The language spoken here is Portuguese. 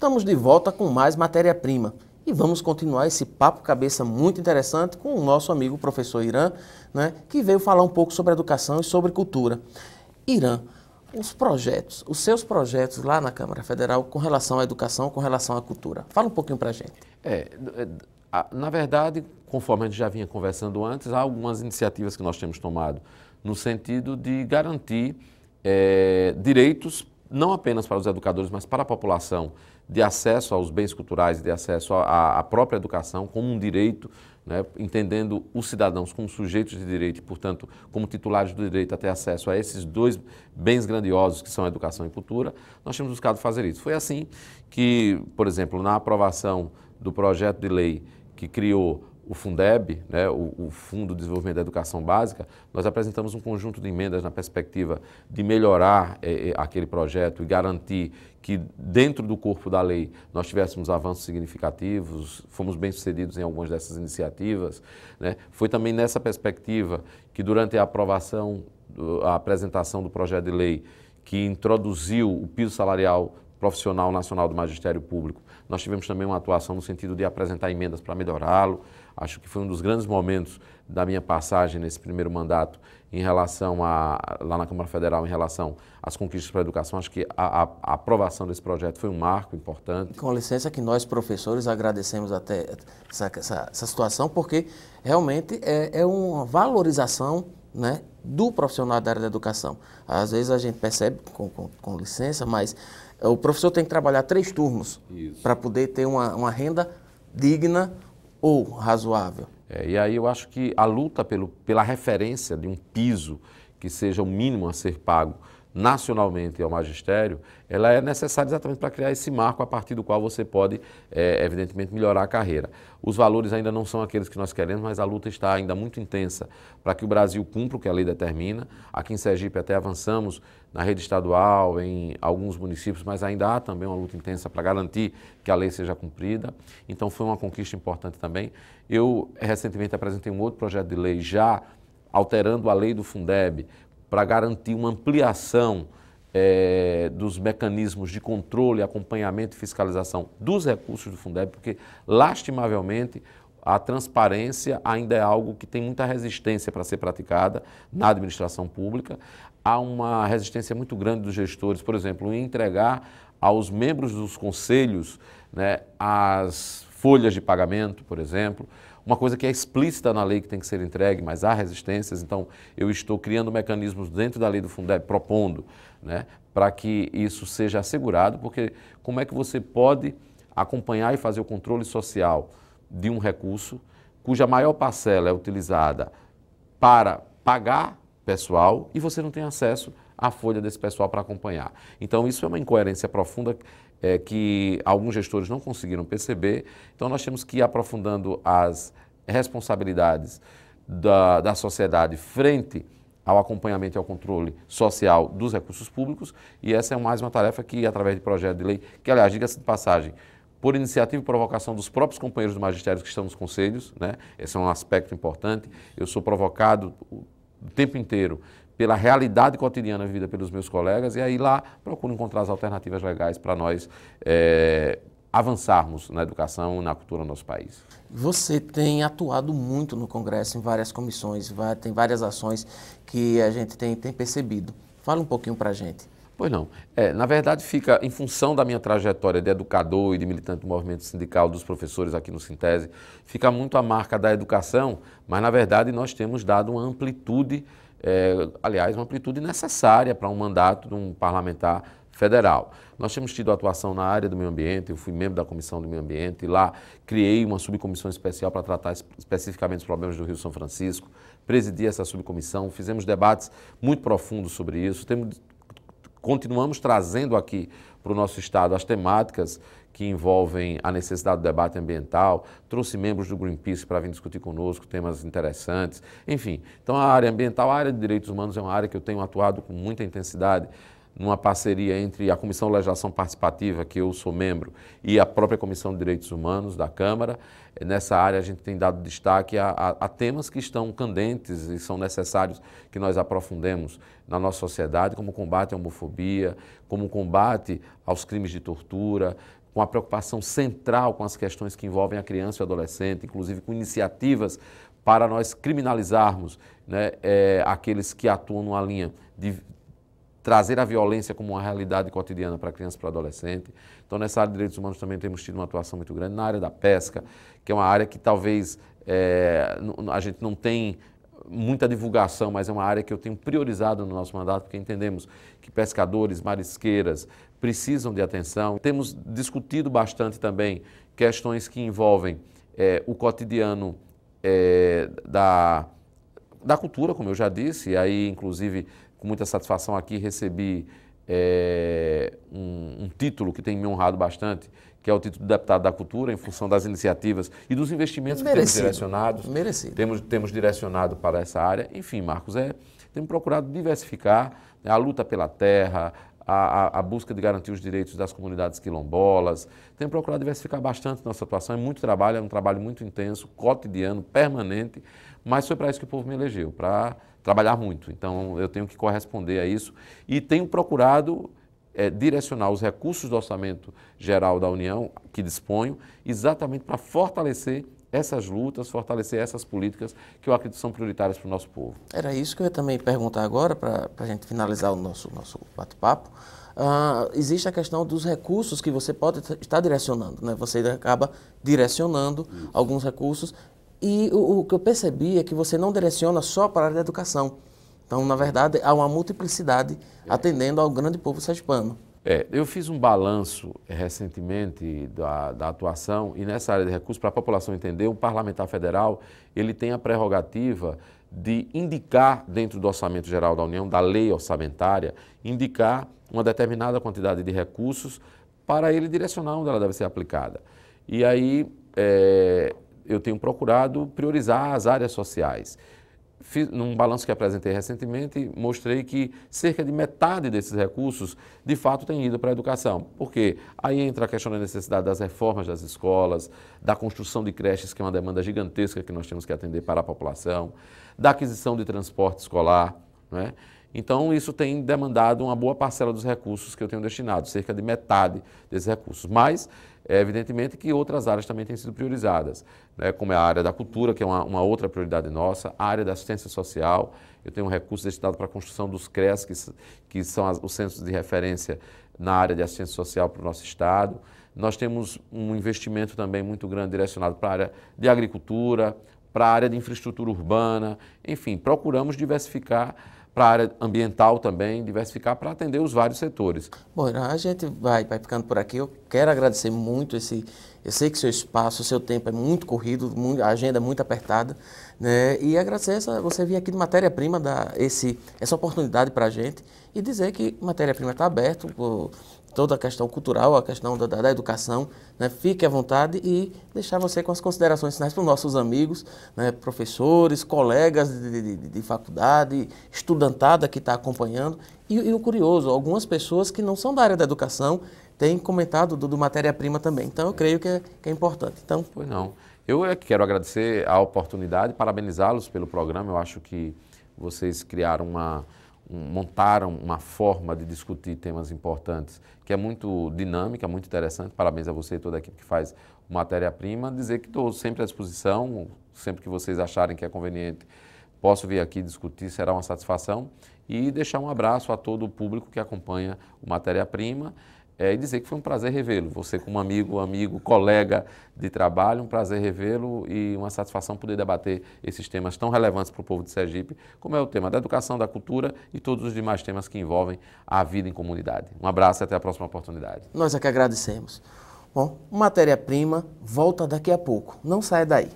Estamos de volta com mais matéria-prima e vamos continuar esse papo cabeça muito interessante com o nosso amigo professor Irã, né, que veio falar um pouco sobre educação e sobre cultura. Irã, os seus projetos lá na Câmara Federal com relação à educação, com relação à cultura. Fala um pouquinho para a gente. Na verdade, conforme a gente já vinha conversando antes, há algumas iniciativas que nós temos tomado no sentido de garantir direitos, não apenas para os educadores, mas para a população, de acesso aos bens culturais, de acesso à própria educação como um direito, né, entendendo os cidadãos como sujeitos de direito e, portanto, como titulares do direito a ter acesso a esses dois bens grandiosos que são a educação e cultura, nós temos buscado fazer isso. Foi assim que, por exemplo, na aprovação do projeto de lei que criou o Fundeb, né, o Fundo de Desenvolvimento da Educação Básica, nós apresentamos um conjunto de emendas na perspectiva de melhorar aquele projeto e garantir que dentro do corpo da lei nós tivéssemos avanços significativos, fomos bem-sucedidos em algumas dessas iniciativas, né. Foi também nessa perspectiva que durante a aprovação, a apresentação do projeto de lei que introduziu o piso salarial profissional nacional do magistério público, nós tivemos também uma atuação no sentido de apresentar emendas para melhorá-lo. Acho que foi um dos grandes momentos da minha passagem nesse primeiro mandato em relação lá na Câmara Federal, em relação às conquistas para a educação. Acho que a aprovação desse projeto foi um marco importante. Com licença que nós, professores, agradecemos até essa situação, porque realmente é uma valorização, né, do profissional da área da educação. Às vezes a gente percebe, com licença, mas o professor tem que trabalhar 3 turnos para poder ter uma renda digna ou razoável. E aí eu acho que a luta pela referência de um piso que seja o mínimo a ser pago nacionalmente ao magistério, ela é necessária exatamente para criar esse marco a partir do qual você pode, evidentemente, melhorar a carreira. Os valores ainda não são aqueles que nós queremos, mas a luta está ainda muito intensa para que o Brasil cumpra o que a lei determina. Aqui em Sergipe até avançamos na rede estadual, em alguns municípios, mas ainda há também uma luta intensa para garantir que a lei seja cumprida. Então foi uma conquista importante também. Eu recentemente apresentei um outro projeto de lei já alterando a lei do Fundeb, para garantir uma ampliação dos mecanismos de controle, acompanhamento e fiscalização dos recursos do Fundeb, porque, lastimavelmente, a transparência ainda é algo que tem muita resistência para ser praticada na administração pública. Há uma resistência muito grande dos gestores, por exemplo, em entregar aos membros dos conselhos, né, as folhas de pagamento, por exemplo, uma coisa que é explícita na lei que tem que ser entregue, mas há resistências, então eu estou criando mecanismos dentro da lei do Fundeb, propondo, né, para que isso seja assegurado, porque como é que você pode acompanhar e fazer o controle social de um recurso cuja maior parcela é utilizada para pagar pessoal e você não tem acesso à folha desse pessoal para acompanhar. Então isso é uma incoerência profunda que alguns gestores não conseguiram perceber. Então nós temos que ir aprofundando as responsabilidades da sociedade frente ao acompanhamento e ao controle social dos recursos públicos, e essa é mais uma tarefa que, através de projeto de lei, que aliás, diga-se de passagem, por iniciativa e provocação dos próprios companheiros do magistério que estão nos conselhos, né? Esse é um aspecto importante. Eu sou provocado o tempo inteiro pela realidade cotidiana vivida pelos meus colegas, e aí lá procuro encontrar as alternativas legais para nós avançarmos na educação e na cultura do nosso país. Você tem atuado muito no Congresso, em várias comissões, tem várias ações que a gente tem percebido. Fala um pouquinho para a gente. Pois não. Na verdade, fica em função da minha trajetória de educador e de militante do movimento sindical dos professores aqui no Sintese, fica muito a marca da educação, mas na verdade nós temos dado uma amplitude, aliás, uma amplitude necessária para um mandato de um parlamentar federal. Nós temos tido atuação na área do meio ambiente, eu fui membro da Comissão do Meio Ambiente, e lá criei uma subcomissão especial para tratar especificamente os problemas do Rio São Francisco, presidi essa subcomissão, fizemos debates muito profundos sobre isso, continuamos trazendo aqui para o nosso estado as temáticas que envolvem a necessidade do debate ambiental, trouxe membros do Greenpeace para vir discutir conosco temas interessantes, enfim. Então a área ambiental, a área de direitos humanos é uma área que eu tenho atuado com muita intensidade, numa parceria entre a Comissão de Legislação Participativa, que eu sou membro, e a própria Comissão de Direitos Humanos da Câmara. Nessa área a gente tem dado destaque a temas que estão candentes e são necessários que nós aprofundemos na nossa sociedade, como o combate à homofobia, como o combate aos crimes de tortura, com a preocupação central com as questões que envolvem a criança e o adolescente, inclusive com iniciativas para nós criminalizarmos, né, aqueles que atuam numa linha de trazer a violência como uma realidade cotidiana para a criança e para o adolescente. Então, nessa área de direitos humanos também temos tido uma atuação muito grande. Na área da pesca, que é uma área que talvez a gente não tem muita divulgação, mas é uma área que eu tenho priorizado no nosso mandato, porque entendemos que pescadores, marisqueiras precisam de atenção. Temos discutido bastante também questões que envolvem o cotidiano da cultura, como eu já disse, e aí, inclusive, com muita satisfação aqui recebi um título que tem me honrado bastante, que é o título de deputado da cultura, em função das iniciativas e dos investimentos que temos direcionados. Merecido. Temos direcionado para essa área. Enfim, Marcos, temos procurado diversificar, né, a luta pela terra, a busca de garantir os direitos das comunidades quilombolas. Temos procurado diversificar bastante nossa atuação. É muito trabalho, é um trabalho muito intenso, cotidiano, permanente, mas foi para isso que o povo me elegeu, para trabalhar muito. Então, eu tenho que corresponder a isso e tenho procurado direcionar os recursos do Orçamento Geral da União, que disponho, exatamente para fortalecer essas lutas, fortalecer essas políticas que eu acredito são prioritárias para o nosso povo. Era isso que eu ia também perguntar agora, para a gente finalizar o nosso bate-papo. Existe a questão dos recursos que você pode estar direcionando, né? Você acaba direcionando alguns recursos e o que eu percebi é que você não direciona só para a área da educação. Então, na verdade, há uma multiplicidade atendendo ao grande povo sergipano. Eu fiz um balanço recentemente da atuação e nessa área de recursos, para a população entender, o parlamentar federal ele tem a prerrogativa de indicar dentro do Orçamento Geral da União, da lei orçamentária, indicar uma determinada quantidade de recursos para ele direcionar onde ela deve ser aplicada. E aí eu tenho procurado priorizar as áreas sociais. Num balanço que apresentei recentemente, mostrei que cerca de metade desses recursos, de fato, tem ido para a educação. Por quê? Aí entra a questão da necessidade das reformas das escolas, da construção de creches, que é uma demanda gigantesca que nós temos que atender para a população, da aquisição de transporte escolar, não é? Então, isso tem demandado uma boa parcela dos recursos que eu tenho destinado, cerca de metade desses recursos. Mas, evidentemente que outras áreas também têm sido priorizadas, né, como é a área da cultura, que é uma outra prioridade nossa, a área da assistência social. Eu tenho um recurso destinado para a construção dos CREAS, que são os centros de referência na área de assistência social para o nosso estado. Nós temos um investimento também muito grande direcionado para a área de agricultura, para a área de infraestrutura urbana, enfim, procuramos diversificar para a área ambiental também, diversificar para atender os vários setores. Bom, a gente vai ficando por aqui. Eu quero agradecer muito eu sei que seu espaço, seu tempo é muito corrido, a agenda é muito apertada, né? E agradecer você vir aqui de Matéria-Prima, dar essa oportunidade para a gente e dizer que Matéria-Prima está aberto, toda a questão cultural, a questão da educação, né? Fique à vontade e deixar você com as considerações finais para os nossos amigos, né? Professores, colegas de faculdade, estudantada que está acompanhando. E o curioso, algumas pessoas que não são da área da educação têm comentado do Matéria-Prima também. Então, eu creio que é importante. Então, pois não. Eu quero agradecer a oportunidade, parabenizá-los pelo programa. Eu acho que vocês criaram montaram uma forma de discutir temas importantes que é muito dinâmica, muito interessante. Parabéns a você e toda a equipe que faz o Matéria-Prima. Dizer que estou sempre à disposição, sempre que vocês acharem que é conveniente, posso vir aqui discutir, será uma satisfação. E deixar um abraço a todo o público que acompanha o Matéria-Prima e dizer que foi um prazer revê-lo. Você como amigo, colega de trabalho, um prazer revê-lo e uma satisfação poder debater esses temas tão relevantes para o povo de Sergipe, como é o tema da educação, da cultura e todos os demais temas que envolvem a vida em comunidade. Um abraço e até a próxima oportunidade. Nós é que agradecemos. Bom, Matéria-Prima volta daqui a pouco. Não saia daí.